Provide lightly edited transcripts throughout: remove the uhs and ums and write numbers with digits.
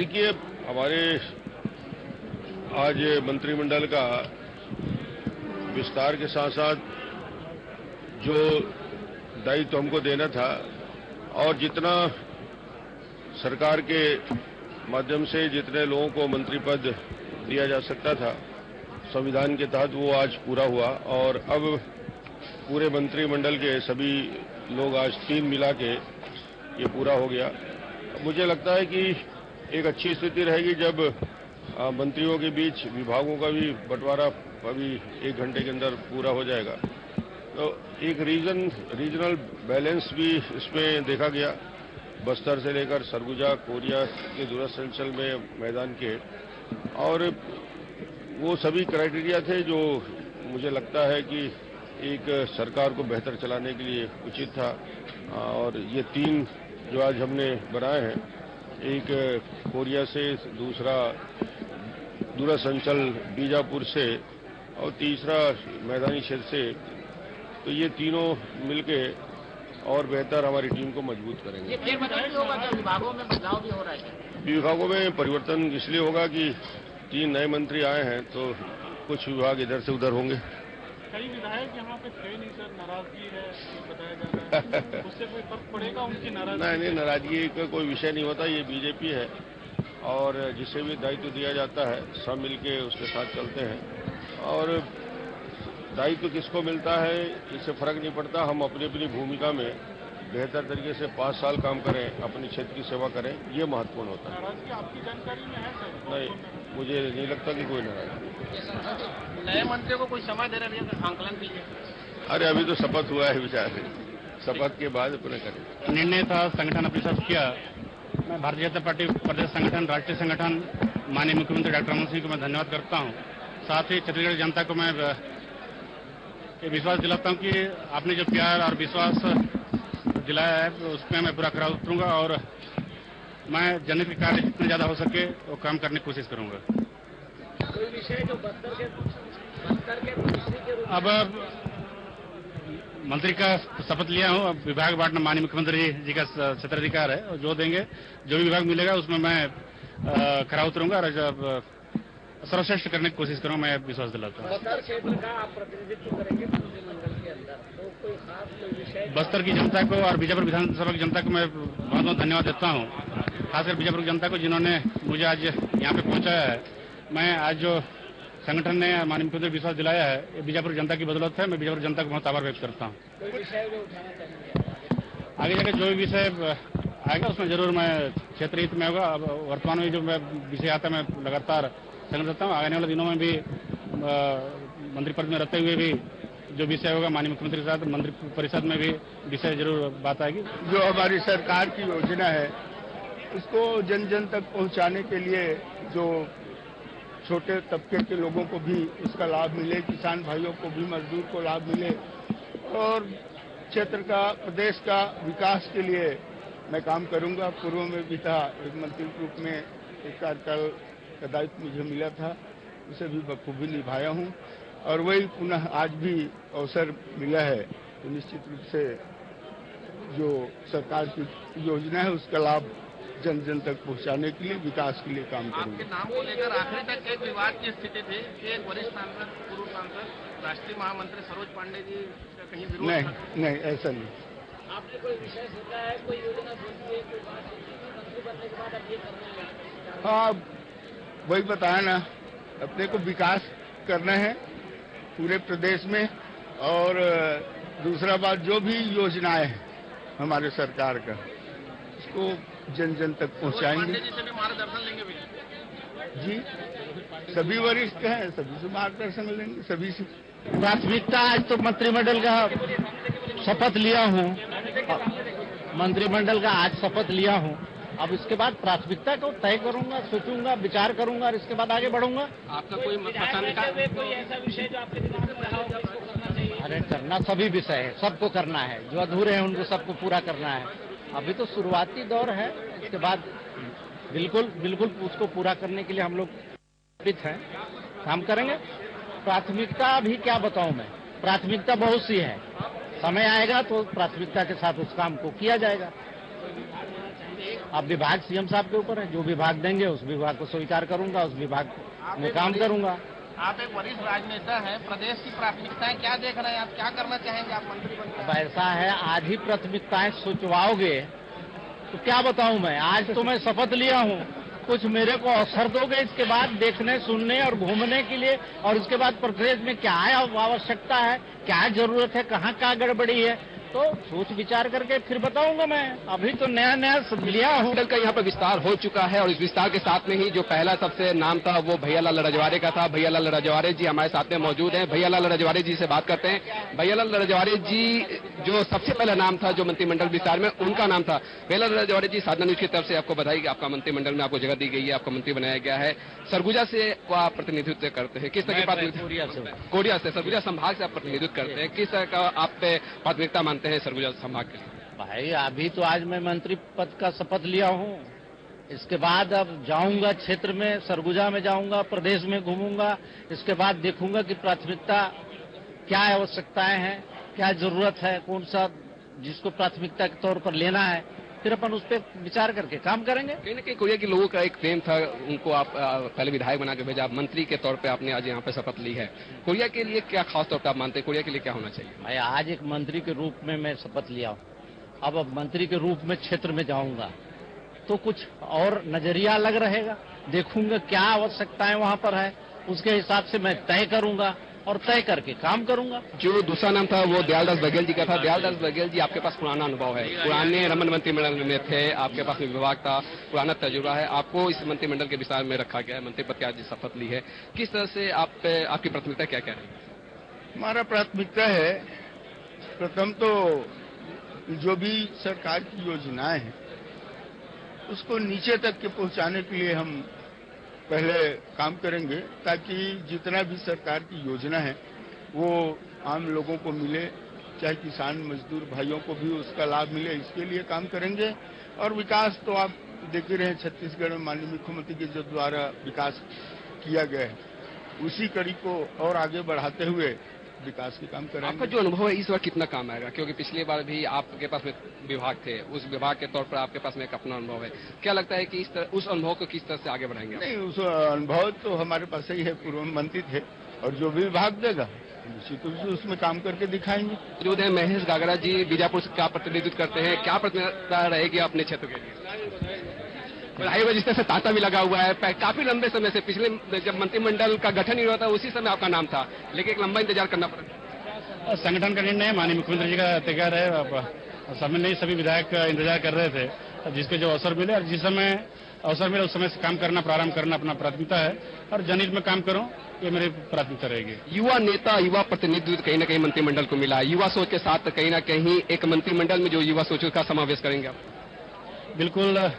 देखिए, हमारे आज मंत्रिमंडल का विस्तार के साथ साथ जो दायित्व हमको देना था और जितना सरकार के माध्यम से जितने लोगों को मंत्री पद दिया जा सकता था संविधान के तहत, वो आज पूरा हुआ और अब पूरे मंत्रिमंडल के सभी लोग आज 3 मिला के ये पूरा हो गया। मुझे लगता है कि एक अच्छी स्थिति रहेगी जब मंत्रियों के बीच विभागों का भी बंटवारा अभी 1 घंटे के अंदर पूरा हो जाएगा। तो एक रीजनल बैलेंस भी इसमें देखा गया, बस्तर से लेकर सरगुजा, कोरिया के दूरस्थ अंचल में मैदान के, और वो सभी क्राइटेरिया थे जो मुझे लगता है कि एक सरकार को बेहतर चलाने के लिए उचित था। और ये 3 जो आज हमने बनाए हैं, एक कोरिया से, दूसरा दूरस्थ अंचल बीजापुर से और तीसरा मैदानी क्षेत्र से, तो ये तीनों मिलके और बेहतर हमारी टीम को मजबूत करेंगे। ये बदलाव होगा क्या? विभागों में बदलाव भी हो रहा है? विभागों में परिवर्तन इसलिए होगा कि 3 नए मंत्री आए हैं, तो कुछ विभाग इधर से उधर होंगे। कई विधायक यहाँ पे थे नहीं सर, नाराजगी है बताया जा रहा है, उससे कोई फर्क पड़ेगा उनकी नाराजगी? नहीं, नाराजगी का कोई विषय नहीं होता। ये बीजेपी है और जिसे भी दायित्व दिया जाता है सब मिलके उसके साथ चलते हैं और दायित्व किसको मिलता है इससे फर्क नहीं पड़ता। हम अपनी अपनी भूमिका में बेहतर तरीके से 5 साल काम करें, अपने क्षेत्र की सेवा करें, ये महत्वपूर्ण होता है। नाराजगी आपकी जानकारी में है सर? नहीं, मुझे नहीं लगता कि कोई नाराजगी। नए मंत्रियों को कोई समय दे रहे हैं आंकलन के लिए? अरे अभी तो शपथ हुआ है, विचार शपथ के बाद अपने करें। निर्णय था, संगठन अपने साथ किया। मैं भारतीय जनता पार्टी प्रदेश संगठन, राष्ट्रीय संगठन, माननीय मुख्यमंत्री डॉक्टर रमन सिंह को मैं धन्यवाद करता हूँ। साथ ही छत्तीसगढ़ जनता को मैं विश्वास दिलाता हूँ कि आपने जो प्यार और विश्वास दिलाया है उसमें मैं पूरा खरा उतरूंगा और मैं जनहित के कार्य जितने ज्यादा हो सके वो काम करने की कोशिश करूंगा। कोई विषय जो बस्तर के मंत्री के रूप में अब मंत्री का शपथ लिया हूँ, अब विभाग बांटना माननीय मुख्यमंत्री जी का क्षेत्राधिकार है और जो देंगे, जो भी विभाग मिलेगा उसमें मैं खरा उतरूंगा और जब सर्वश्रेष्ठ करने की कोशिश करूंगा, मैं विश्वास दिलाता हूँ। बस्तर क्षेत्र का आप प्रतिनिधित्व करेंगे मंत्रिमंडल के अंदर, तो कोई खास विषय? बस्तर की जनता को और बीजापुर विधानसभा की जनता को मैं बहुत बहुत धन्यवाद देता हूँ, खासकर बीजापुर की जनता को जिन्होंने मुझे आज यहाँ पे पहुंचाया है। मैं आज जो संगठन ने माननीय मुख्यमंत्री विश्वास दिलाया है, बीजापुर जनता की बदौलत है। मैं बीजापुर जनता को बहुत आभार व्यक्त करता हूँ। कोई विषय जो उठाना चाहेंगे आगे जाकर जो भी विषय आएगा उसमें जरूर मैं क्षेत्र हित में होगा। अब वर्तमान में जो विषय आता है मैं लगातार संगठन करता हूँ। आने वाले दिनों में भी मंत्री पद में रहते हुए भी जो विषय होगा माननीय मुख्यमंत्री के साथ मंत्री परिषद में भी विषय जरूर बात आएगी। जो हमारी सरकार की योजना है उसको जन जन तक पहुंचाने के लिए जो छोटे तबके के लोगों को भी उसका लाभ मिले, किसान भाइयों को भी, मजदूर को लाभ मिले और क्षेत्र का, प्रदेश का विकास के लिए मैं काम करूंगा। पूर्व में भी था, एक मंत्री के रूप में एक कार्यकाल का दायित्व मुझे मिला था, उसे भी बखूबी निभाया हूं और वही पुनः आज भी अवसर मिला है तो निश्चित रूप से जो सरकार की योजना है उसका लाभ जन जन तक पहुंचाने के लिए, विकास के लिए काम करूंगा। आपके नाम को लेकर आखिरी तक एक विवाद की स्थिति थी। एक वरिष्ठ सांसद, पूर्व सांसद, राष्ट्रीय महामंत्री सरोज पांडे जी का कहीं विरोध? नहीं, ऐसा नहीं। आपने कोई विषय सोचा है, कोई योजना सोची है, कोई बात सोची है मंत्री बनने के बाद अब ये करना है? हाँ, वही बताया ना, अपने को विकास करना है पूरे प्रदेश में और दूसरा बात जो भी योजनाएं हैं हमारे सरकार का उसको जन जन तक पहुंचाएंगे। जी से भी मार्गदर्शन लेंगे भैया? जी, सभी वरिष्ठ हैं, सभी से मार्गदर्शन लेंगे, सभी से। प्राथमिकता आज तो मंत्रिमंडल का शपथ लिया हूँ, मंत्रिमंडल का आज शपथ लिया हूँ। अब इसके बाद प्राथमिकता को तय करूंगा, सोचूंगा, विचार करूंगा और इसके बाद आगे बढ़ूंगा। आपका कोई पसंद का कोई ऐसा विषय जो आपके दिमाग में रहा होगा इसको करना चाहिए? अरे करना सभी विषय है, सबको करना है, जो अधूरे हैं उनको सबको पूरा करना है। अभी तो शुरुआती दौर है, इसके बाद बिल्कुल उसको पूरा करने के लिए हम लोग हैं, काम करेंगे। प्राथमिकता भी क्या बताऊं मैं, प्राथमिकता बहुत सी है, समय आएगा तो प्राथमिकता के साथ उस काम को किया जाएगा। अब विभाग सीएम साहब के ऊपर है, जो विभाग देंगे उस विभाग को स्वीकार करूंगा, उस विभाग में काम करूंगा। आप एक वरिष्ठ राजनेता हैं, प्रदेश की प्राथमिकताएं क्या देख रहे हैं, आप क्या करना चाहेंगे, आप मंत्री बन अब ऐसा है, आज ही प्राथमिकताएं सोचवाओगे तो क्या बताऊं मैं। आज तो मैं शपथ लिया हूं, कुछ मेरे को अवसर दोगे इसके बाद देखने, सुनने और घूमने के लिए, और उसके बाद प्रदेश में क्या आवश्यकता है, क्या जरूरत है, कहाँ क्या गड़बड़ी है, तो सोच विचार करके फिर बताऊंगा मैं। अभी तो नया नया लिया हूँ। मंडल का यहाँ पर विस्तार हो चुका है और इस विस्तार के साथ में ही जो पहला सबसे नाम था वो भैयालाल रजवाड़े का था। भैयालाल रजवाड़े जी हमारे साथ में मौजूद हैं। भैयालाल रजवाड़े जी से बात करते हैं। भैयालाल रजवाड़े जी जो सबसे पहला नाम था जो मंत्रिमंडल विस्तार में, उनका नाम था। भैयालाल रजवाड़े जी, साधना न्यूज की तरफ से आपको बधाई कि आपका मंत्रिमंडल में आपको जगह दी गई है, आपको मंत्री बनाया गया है। सरगुजा से आप प्रतिनिधित्व करते हैं, किस तरह की कोरिया से सरगुजा संभाग से आप प्रतिनिधित्व करते हैं, किस तरह का आप प्राथमिकता मानते हैं सरगुजा संभाग? भाई अभी तो आज मैं मंत्री पद का शपथ लिया हूँ, इसके बाद अब जाऊंगा क्षेत्र में, सरगुजा में जाऊंगा, प्रदेश में घूमूंगा, इसके बाद देखूंगा कि प्राथमिकता क्या आवश्यकताएं हैं, क्या जरूरत है, कौन सा जिसको प्राथमिकता के तौर पर लेना है, फिर अपन उस पर विचार करके काम करेंगे। कहीं ना कहीं कोरिया के लोगों का एक प्रेम था, उनको आप पहले विधायक बना के भेजा, आप मंत्री के तौर पे आपने आज यहाँ पे शपथ ली है। कोरिया के लिए क्या खास तौर पर आप मानते हैं, कोरिया के लिए क्या होना चाहिए? भाई आज एक मंत्री के रूप में मैं शपथ लिया हूँ, अब मंत्री के रूप में क्षेत्र में जाऊंगा तो कुछ और नजरिया अलग रहेगा, देखूंगा क्या आवश्यकताएं वहां पर है, उसके हिसाब से मैं तय करूंगा और तय करके काम करूंगा। जो दूसरा नाम था वो दयालदास बघेल जी का था। दयालदास बघेल जी, आपके पास पुराना अनुभव है, पुराने रमन मंत्रिमंडल में थे, आपके पास विभाग था, पुराना तजुर्बा है, आपको इस मंत्रिमंडल के विस्तार में रखा गया है, मंत्री पद की आज शपथ ली है। किस तरह से आपकी प्राथमिकता क्या क्या है? हमारा प्राथमिकता है, प्रथम तो जो भी सरकार की योजनाएं हैं उसको नीचे तक के पहुंचाने के लिए हम पहले काम करेंगे, ताकि जितना भी सरकार की योजना है वो आम लोगों को मिले, चाहे किसान मजदूर भाइयों को भी उसका लाभ मिले, इसके लिए काम करेंगे। और विकास तो आप देख ही रहे हैं, छत्तीसगढ़ में माननीय मुख्यमंत्री के जो द्वारा विकास किया गया है, उसी कड़ी को और आगे बढ़ाते हुए विकास के काम करेंगे। आपका जो अनुभव है इस बार कितना काम आएगा, क्योंकि पिछली बार भी आपके पास में विभाग थे, उस विभाग के तौर पर आपके पास में एक अपना अनुभव है, क्या लगता है कि उस अनुभव को किस तरह से आगे बढ़ाएंगे? नहीं, उस अनुभव तो हमारे पास ही है, पूर्व मंत्री थे, और जो भी विभाग देगा निश्चित रूप से उसमें काम करके दिखाएंगे। जो है महेश गागरा जी बीजापुर का प्रतिनिधित्व करते हैं, क्या प्रतिनिधित्व रहेगी अपने क्षेत्र के लिए? बधाई हो, जिस तरह से तांता भी लगा हुआ है, काफी लंबे समय से, पिछले जब मंत्रिमंडल का गठन ही हुआ था उसी समय आपका नाम था, लेकिन एक लंबा इंतजार करना पड़ा। संगठन का निर्णय माननीय मुख्यमंत्री जी का तैयार है, समय नहीं, सभी विधायक इंतजार कर रहे थे, जिसके जो अवसर मिले और जिस समय अवसर मिले उस समय से काम करना प्रारंभ करना अपना प्राथमिकता है, और जनहित में काम करूं ये मेरी प्राथमिकता रहेगी। युवा नेता, युवा प्रतिनिधित्व कहीं ना कहीं मंत्रिमंडल को मिला, युवा सोच के साथ कहीं ना कहीं एक मंत्रिमंडल में जो युवा सोच का समावेश करेंगे आप? बिल्कुल,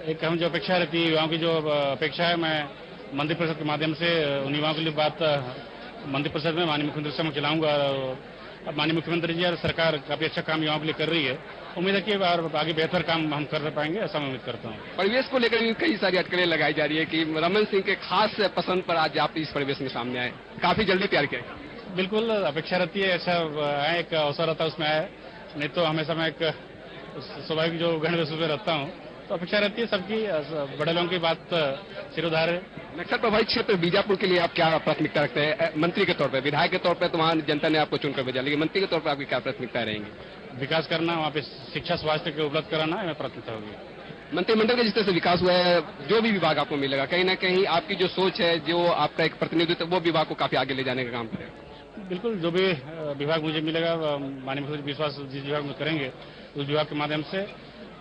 एक हम जो अपेक्षा रहती है, युवाओं की जो अपेक्षा है, मैं मंत्रिपरिषद के माध्यम से उन युवाओं के लिए बात मंत्रिपरिषद में माननीय मुख्यमंत्री से मैं चलाऊंगा। अब माननीय मुख्यमंत्री जी और सरकार काफी अच्छा काम युवाओं के लिए कर रही है, उम्मीद है कि आगे बेहतर काम हम कर पाएंगे, ऐसा मैं उम्मीद करता हूँ। परिवेश को लेकर भी कई सारी अटकलें लगाई जा रही है कि रमन सिंह के खास पसंद पर आज आप इस परिवेश में सामने आए, काफी जल्दी तैयार किया। बिल्कुल अपेक्षा रहती है, अच्छा आए, एक अवसर रहता है उसमें आए, नहीं तो हमेशा मैं एक स्वाभाविक जो गहन वेश में रहता हूँ, तो अपेक्षा रहती है सबकी, बड़े लोगों की बात सिरोधार है। नक्सल प्रभावित क्षेत्र बीजापुर के लिए आप क्या प्राथमिकता रखते हैं मंत्री के तौर पर? विधायक के तौर पर तो वहाँ जनता ने आपको चुनकर भेजा, लेकिन मंत्री के तौर पर आपकी क्या प्राथमिकता रहेंगी? विकास करना, वहाँ पे शिक्षा स्वास्थ्य के उपलब्ध कराना है प्राथमिकता होगी। मंत्रिमंडल का जिस तरह से विकास हुआ है, जो भी विभाग आपको मिलेगा, कहीं ना कहीं आपकी जो सोच है, जो आपका एक प्रतिनिधित्व, वो विभाग को काफी आगे ले जाने का काम करेगा। बिल्कुल, जो भी विभाग मुझे मिलेगा, माननीय मुख्यमंत्री विश्वास जिस विभाग में करेंगे उस विभाग के माध्यम से,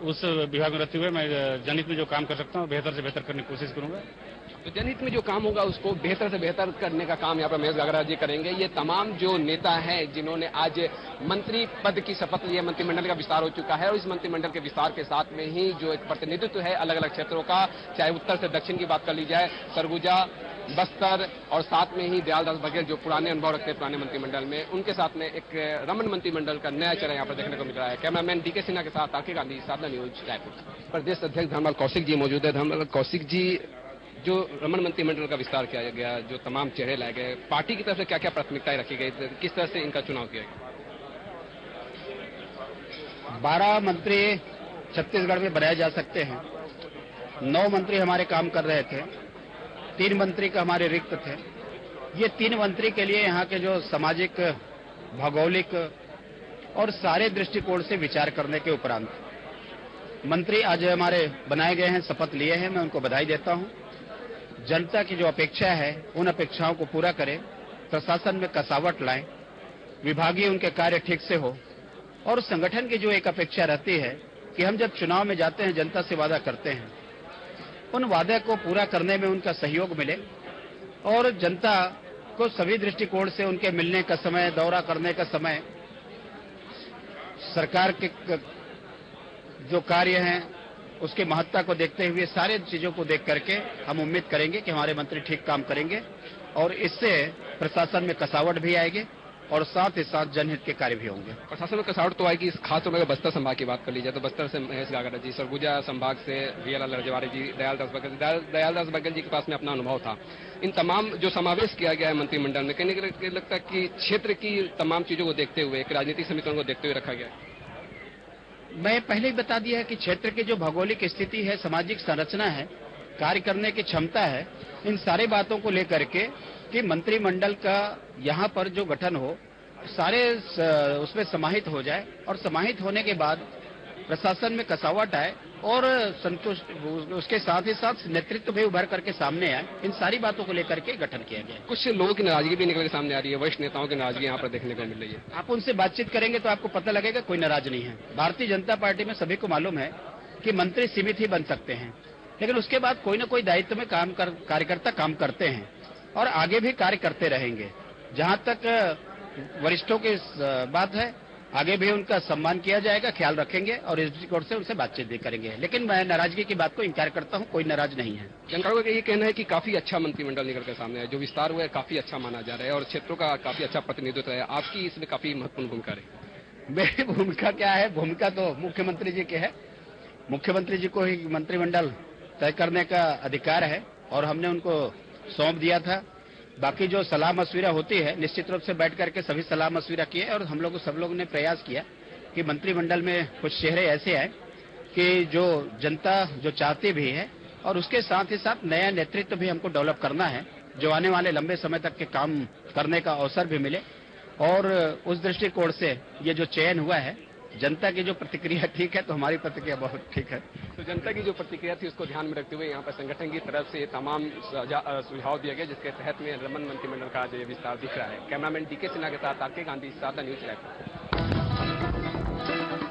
उस विभाग में रहते हुए मैं जनहित में जो काम कर सकता हूँ बेहतर से बेहतर करने की कोशिश करूंगा। तो जनहित में जो काम होगा उसको बेहतर से बेहतर करने का काम यहाँ पर महेश गागरा जी करेंगे। ये तमाम जो नेता हैं जिन्होंने आज मंत्री पद की शपथ ली है, मंत्रिमंडल का विस्तार हो चुका है, और इस मंत्रिमंडल के विस्तार के साथ में ही जो एक प्रतिनिधित्व है अलग अलग क्षेत्रों का, चाहे उत्तर से दक्षिण की बात कर ली जाए, सरगुजा, बस्तर, और साथ में ही दयालदास बघेल जो पुराने अनुभव रखते हैं पुराने मंत्रिमंडल में, उनके साथ में एक रमन मंत्रिमंडल का नया चेहरा यहाँ पर देखने को मिल रहा है। कैमरामैन डीके सिन्हा के साथ आके गांधी, साधना न्यूज, रायपुर। प्रदेश अध्यक्ष धर्मलाल कौशिक जी मौजूद है। धर्मलाल कौशिक जी, जो रमन मंत्रिमंडल का विस्तार किया गया, जो तमाम चेहरे लाए गए, पार्टी की तरफ से क्या क्या प्राथमिकताएं रखी गई, किस तरह से इनका चुनाव किया गया? 12 मंत्री छत्तीसगढ़ में बनाए जा सकते हैं। 9 मंत्री हमारे काम कर रहे थे, 3 मंत्री का हमारे रिक्त थे। ये 3 मंत्री के लिए यहाँ के जो सामाजिक, भौगोलिक और सारे दृष्टिकोण से विचार करने के उपरांत मंत्री आज हमारे बनाए गए हैं, शपथ लिए हैं। मैं उनको बधाई देता हूं। जनता की जो अपेक्षा है उन अपेक्षाओं को पूरा करें, प्रशासन में कसावट लाएं, विभागीय उनके कार्य ठीक से हो, और संगठन की जो एक अपेक्षा रहती है कि हम जब चुनाव में जाते हैं, जनता से वादा करते हैं, उन वादे को पूरा करने में उनका सहयोग मिले और जनता को सभी दृष्टिकोण से उनके मिलने का समय, दौरा करने का समय, सरकार के जो कार्य हैं उसकी महत्ता को देखते हुए सारे चीजों को देख करके हम उम्मीद करेंगे कि हमारे मंत्री ठीक काम करेंगे और इससे प्रशासन में कसावट भी आएगी और साथ ही साथ जनहित के कार्य भी होंगे। प्रशासन में कसावट तो आएगी। खासतौर पर बस्तर संभाग की बात कर ली जाए तो बस्तर से महेश गागरा जी, सरगुजा संभाग से वीएलएल रजवाड़ी जी, दयालदास बघेल जी के पास में अपना अनुभव था। इन तमाम जो समावेश किया गया है मंत्रिमंडल में, कहने के लगता है कि क्षेत्र की तमाम चीजों को देखते हुए, एक राजनीतिक समीकरण को देखते हुए रखा गया है। मैं पहले ही बता दिया है कि क्षेत्र की जो भौगोलिक स्थिति है, सामाजिक संरचना है, कार्य करने की क्षमता है, इन सारी बातों को लेकर के कि मंत्रिमंडल का यहाँ पर जो गठन हो, सारे उसमें समाहित हो जाए और समाहित होने के बाद प्रशासन में कसावट आए और संतुष्ट, उसके साथ ही साथ नेतृत्व भी उभर करके सामने आए। इन सारी बातों को लेकर के गठन किया गया। कुछ लोगों की नाराजगी भी निकल के सामने आ रही है, वरिष्ठ नेताओं की नाराजगी यहाँ पर देखने को मिल रही है। आप उनसे बातचीत करेंगे तो आपको पता लगेगा कोई नाराज नहीं है। भारतीय जनता पार्टी में सभी को मालूम है कि मंत्री सीमित ही बन सकते हैं, लेकिन उसके बाद कोई न कोई दायित्व में कार्यकर्ता काम करते हैं और आगे भी कार्य करते रहेंगे। जहां तक वरिष्ठों की बात है, आगे भी उनका सम्मान किया जाएगा, ख्याल रखेंगे और इस दृष्टिकोण से उनसे बातचीत भी करेंगे। लेकिन मैं नाराजगी की बात को इंकार करता हूं, कोई नाराज नहीं है। जानकारों का ये कहना है कि काफी अच्छा मंत्रिमंडल निकल कर सामने है, जो विस्तार हुआ है काफी अच्छा माना जा रहा है और क्षेत्रों का काफी अच्छा प्रतिनिधित्व है। आपकी इसमें काफी महत्वपूर्ण भूमिका रही। मेरी भूमिका क्या है? भूमिका तो मुख्यमंत्री जी के है। मुख्यमंत्री जी को ही मंत्रिमंडल तय करने का अधिकार है और हमने उनको सौंप दिया था। बाकी जो सलाह मशविरा होती है, निश्चित रूप से बैठ करके सभी सलाह मशविरा किए और हम लोग सब लोगों ने प्रयास किया कि मंत्रिमंडल में कुछ चेहरे ऐसे आए कि जो जनता जो चाहती भी है और उसके साथ ही साथ नया नेतृत्व भी हमको डेवलप करना है, जो आने वाले लंबे समय तक के काम करने का अवसर भी मिले। और उस दृष्टिकोण से ये जो चयन हुआ है, जनता की जो प्रतिक्रिया ठीक है तो हमारी प्रतिक्रिया बहुत ठीक है। तो जनता की जो प्रतिक्रिया थी उसको ध्यान में रखते हुए यहाँ पर संगठन की तरफ से तमाम सुझाव दिए गए, जिसके तहत में रमन मंत्रिमंडल का जो विस्तार दिख रहा है। कैमरामैन डीके सिन्हा के साथ आके गांधी, सादा न्यूज लैब।